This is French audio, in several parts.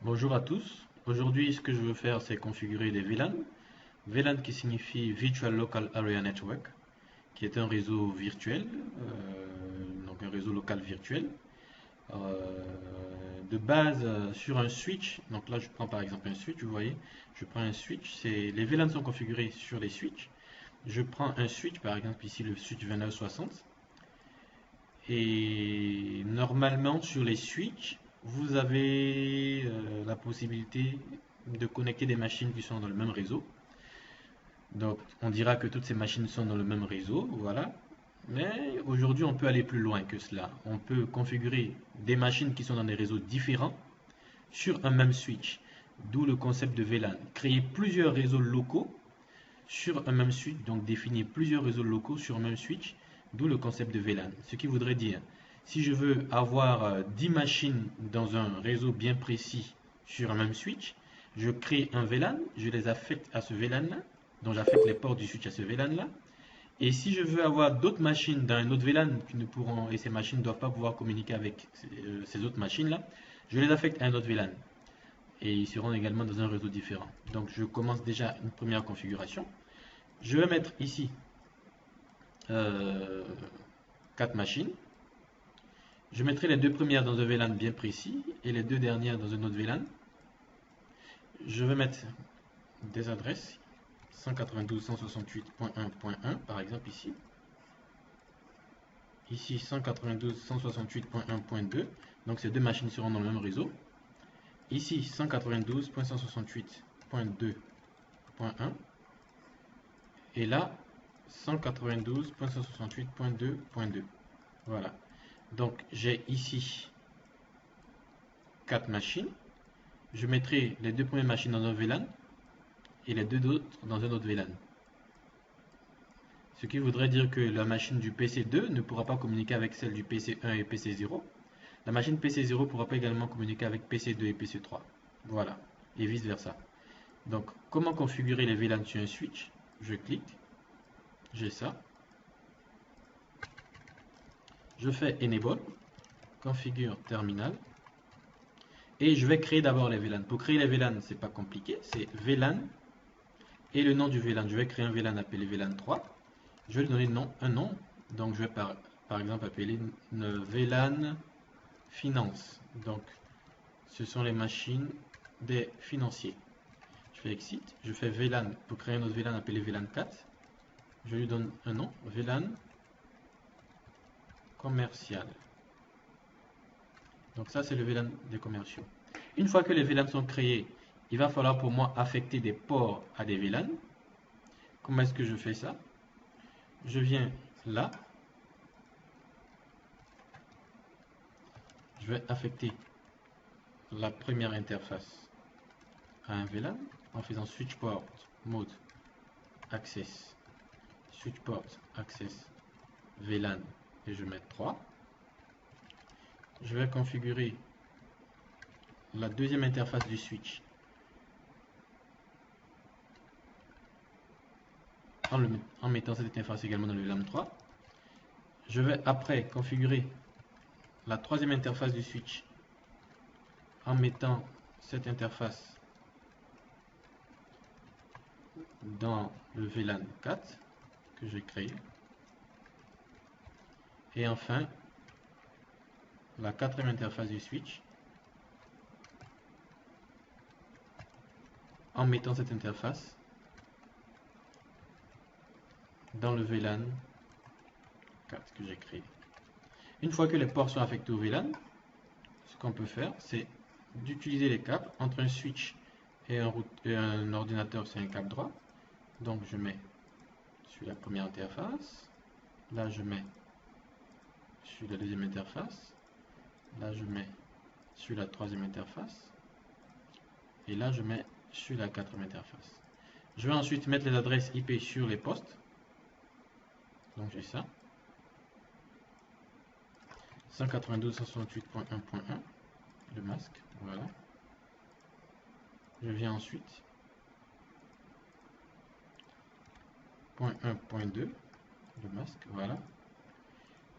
Bonjour à tous. Aujourd'hui, ce que je veux faire, c'est configurer des VLAN. VLAN qui signifie Virtual Local Area Network, qui est un réseau virtuel, donc un réseau local virtuel, de base sur un switch. Donc là, je prends par exemple un switch, vous voyez, je prends un switch. Les VLAN sont configurés sur les switches. Je prends un switch, par exemple ici le switch 2960. Et normalement, sur les switches, vous avez la possibilité de connecter des machines qui sont dans le même réseau. Donc, on dira que toutes ces machines sont dans le même réseau, voilà. Mais aujourd'hui, on peut aller plus loin que cela. On peut configurer des machines qui sont dans des réseaux différents sur un même switch. D'où le concept de VLAN. Créer plusieurs réseaux locaux sur un même switch, donc définir plusieurs réseaux locaux sur un même switch, d'où le concept de VLAN. Ce qui voudrait dire, si je veux avoir 10 machines dans un réseau bien précis sur un même switch, je crée un VLAN, je les affecte à ce VLAN-là, donc j'affecte les ports du switch à ce VLAN-là. Et si je veux avoir d'autres machines dans un autre VLAN qui ne pourront, et ces machines ne doivent pas pouvoir communiquer avec ces autres machines-là, je les affecte à un autre VLAN. Et ils seront également dans un réseau différent. Donc je commence déjà une première configuration. Je vais mettre ici euh, 4 machines. Je mettrai les deux premières dans un VLAN bien précis et les deux dernières dans un autre VLAN. Je vais mettre des adresses 192.168.1.1 par exemple ici. Ici 192.168.1.2. Donc ces deux machines seront dans le même réseau. Ici 192.168.2.1 et là 192.168.2.2. Voilà. Donc j'ai ici 4 machines. Je mettrai les deux premières machines dans un VLAN et les deux autres dans un autre VLAN. Ce qui voudrait dire que la machine du PC2 ne pourra pas communiquer avec celle du PC1 et PC0. La machine PC0 ne pourra pas également communiquer avec PC2 et PC3. Voilà. Et vice versa. Donc, comment configurer les VLAN sur un switch? Je clique. J'ai ça. Je fais Enable. Configure terminal. Et je vais créer d'abord les VLAN. Pour créer les VLAN, c'est pas compliqué. C'est VLAN et le nom du VLAN. Je vais créer un VLAN appelé VLAN 3. Je vais lui donner un nom. Donc je vais par exemple appeler VLAN finance. Donc ce sont les machines des financiers. Je fais exit. Je fais VLAN pour créer un autre VLAN appelé VLAN 4. Je lui donne un nom. VLAN commercial. Donc ça c'est le VLAN des commerciaux. Une fois que les VLAN sont créés, il va falloir pour moi affecter des ports à des VLAN. Comment est-ce que je fais ça? Je viens là. Je vais affecter la première interface à un VLAN en faisant switch port mode access switch port access VLAN et je mets 3. Je vais configurer la deuxième interface du switch en mettant cette interface également dans le VLAN 3. Je vais après configurer la troisième interface du switch en mettant cette interface dans le VLAN 4 que j'ai créé. Et enfin, la quatrième interface du switch en mettant cette interface dans le VLAN 4 que j'ai créé. Une fois que les ports sont affectés au VLAN, ce qu'on peut faire, c'est d'utiliser les câbles entre un switch et un ordinateur, c'est un câble droit. Donc je mets sur la première interface, là je mets sur la deuxième interface, là je mets sur la troisième interface, et là je mets sur la quatrième interface. Je vais ensuite mettre les adresses IP sur les postes. Donc j'ai ça. 192.168.1.1, le masque, voilà. Je viens ensuite, .1.2, le masque, voilà.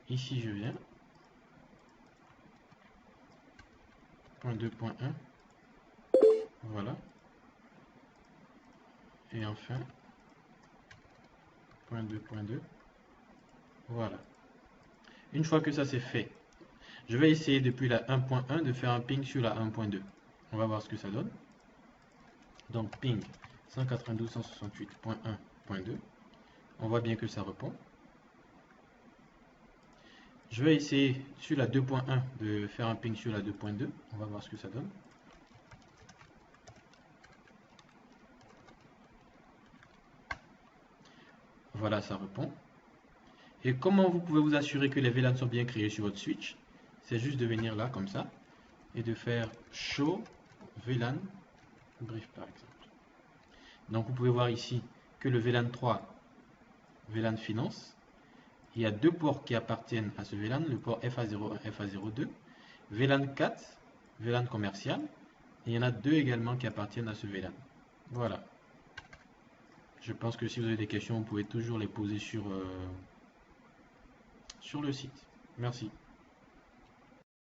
Ici je viens, .2.1, Voilà. Et enfin, point 2, point 2. Voilà. Une fois que ça c'est fait, je vais essayer depuis la 1.1 de faire un ping sur la 1.2. On va voir ce que ça donne. Donc ping 192.168.1.2. On voit bien que ça répond. Je vais essayer sur la 2.1 de faire un ping sur la 2.2. On va voir ce que ça donne. Voilà, ça répond. Et comment vous pouvez vous assurer que les VLAN sont bien créés sur votre switch? C'est juste de venir là, comme ça, et de faire show VLAN brief, par exemple. Donc vous pouvez voir ici que le VLAN 3, VLAN finance, il y a deux ports qui appartiennent à ce VLAN, le port FA01, FA02, VLAN 4, VLAN commercial, et il y en a deux également qui appartiennent à ce VLAN. Voilà. Je pense que si vous avez des questions, vous pouvez toujours les poser sur le site. Merci.